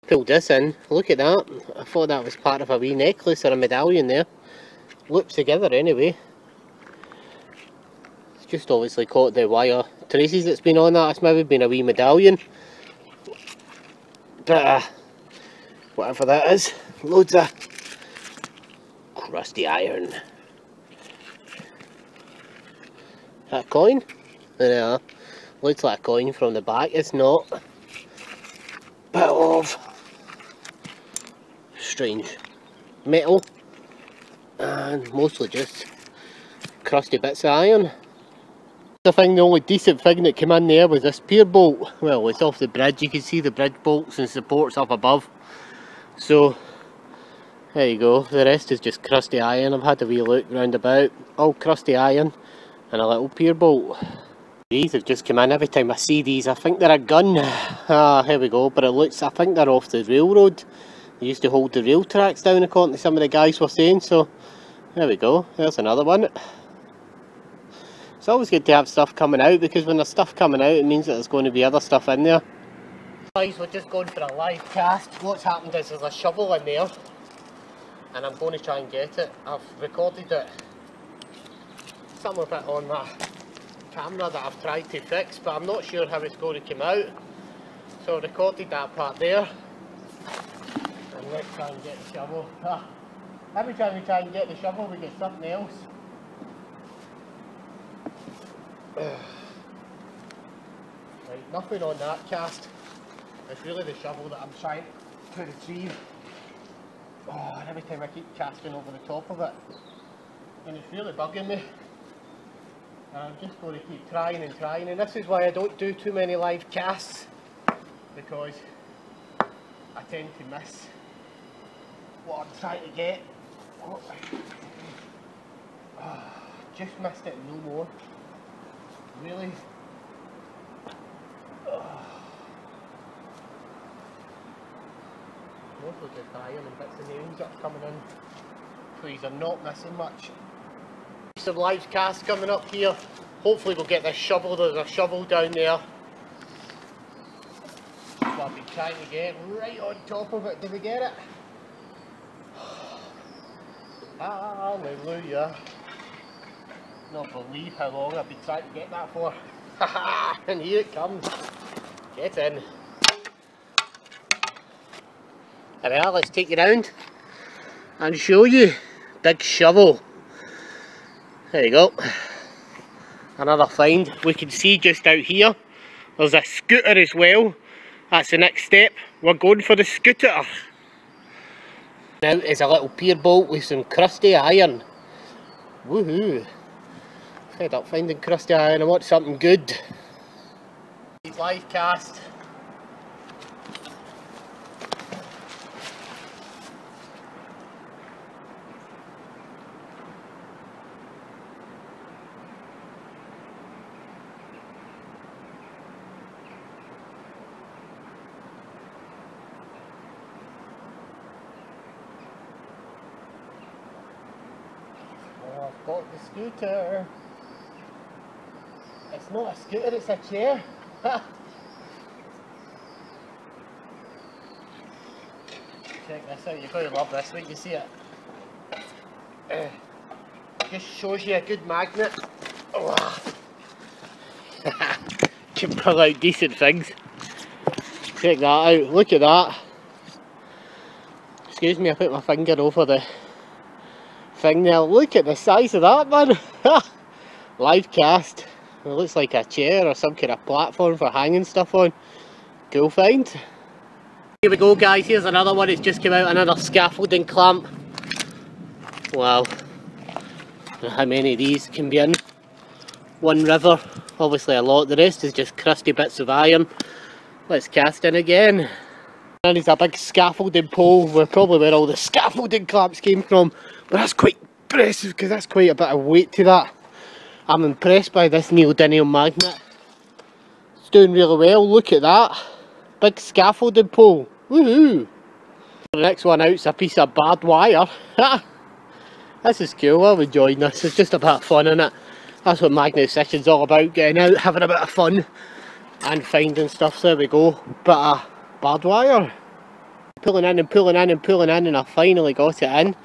Pulled this in, look at that. I thought that was part of a wee necklace or a medallion there. Loops together anyway. It's just obviously caught the wire traces that's been on that. It's maybe been a wee medallion. But whatever that is, loads of crusty iron. That coin? Yeah, looks like a coin from the back. It's not. Bit of strange metal and mostly just crusty bits of iron. I think the only decent thing that came in there was this pier bolt. Well, it's off the bridge, you can see the bridge bolts and supports up above. So there you go, the rest is just crusty iron. I've had a wee look round about, all crusty iron and a little pier bolt. These have just come in. Every time I see these I think they're a gun. Here we go, but it looks, I think they're off the railroad. They used to hold the rail tracks down according to some of the guys were saying, so there we go, there's another one. It's always good to have stuff coming out, because when there's stuff coming out it means that there's going to be other stuff in there. Guys, we're just going for a live cast. What's happened is there's a shovel in there and I'm going to try and get it. I've recorded it, some of it on my camera that I've tried to fix, but I'm not sure how it's going to come out. So I recorded that part there. And let's try and get the shovel. Every time we try and get the shovel we get something else. Right, nothing on that cast. It's really the shovel that I'm trying to retrieve. Oh, and every time I keep casting over the top of it, and it's really bugging me. And I'm just going to keep trying and trying, and this is why I don't do too many live casts, because I tend to miss what I'm trying to get. Oh. Just missed it, no more. Really? Mostly just iron and bits of nails that are coming in. Please, I'm not missing much. Some live casts coming up here. Hopefully we'll get this shovel. There's a shovel down there. What I've been trying to get right on top of it. Did we get it? Hallelujah. Not believe how long I've been trying to get that for. Haha, and here it comes. Get in. There we are, let's take you round and show you. Big shovel. There you go. Another find. We can see just out here there's a scooter as well. That's the next step. We're going for the scooter. Now is a little pier bolt with some crusty iron. Woohoo. Fed up finding crusty iron, I want something good. Live cast. Oh, I've got the scooter. It's not a scooter, it's a chair. Check this out, you're going to love this, wait you see it. Just shows you a good magnet. Oh. Can pull out decent things. Check that out, look at that. Excuse me, I put my finger over the thing there. Look at the size of that, man. Live cast. It looks like a chair or some kind of platform for hanging stuff on. Cool find. Here we go guys, here's another one. It's just come out, another scaffolding clamp. Wow. How many of these can be in one river? Obviously a lot. The rest is just crusty bits of iron. Let's cast in again. And there's a big scaffolding pole, probably where all the scaffolding clamps came from. But that's quite impressive because that's quite a bit of weight to that. I'm impressed by this neodymium magnet. It's doing really well, look at that. Big scaffolding pole, woohoo! The next one out's a piece of barbed wire. This is cool, I'm enjoying this, it's just a bit of fun in it. That's what magnet session's all about, getting out, having a bit of fun and finding stuff. So there we go, bit of barbed wire. pulling in and pulling in and pulling in, and I finally got it in.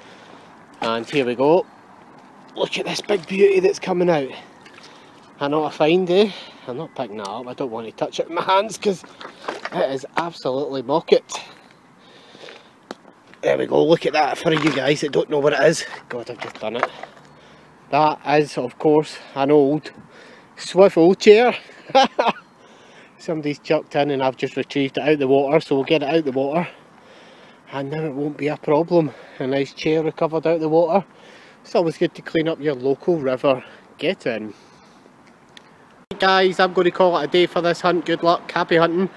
And here we go. Look at this big beauty that's coming out. I know what I find, eh? I'm not picking that up. I don't want to touch it with my hands because it is absolutely mocket. There we go, look at that for you guys that don't know what it is. God, I've just done it. That is, of course, an old swivel chair. Somebody's chucked in and I've just retrieved it out of the water, so we'll get it out of the water. And now it won't be a problem. A nice chair recovered out of the water. It's always good to clean up your local river. Get in. Guys, I'm going to call it a day for this hunt. Good luck, happy hunting,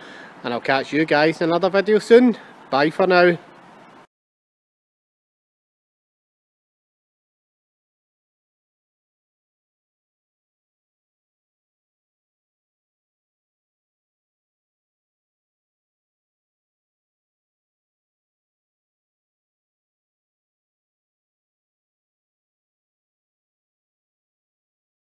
and I'll catch you guys in another video soon. Bye for now.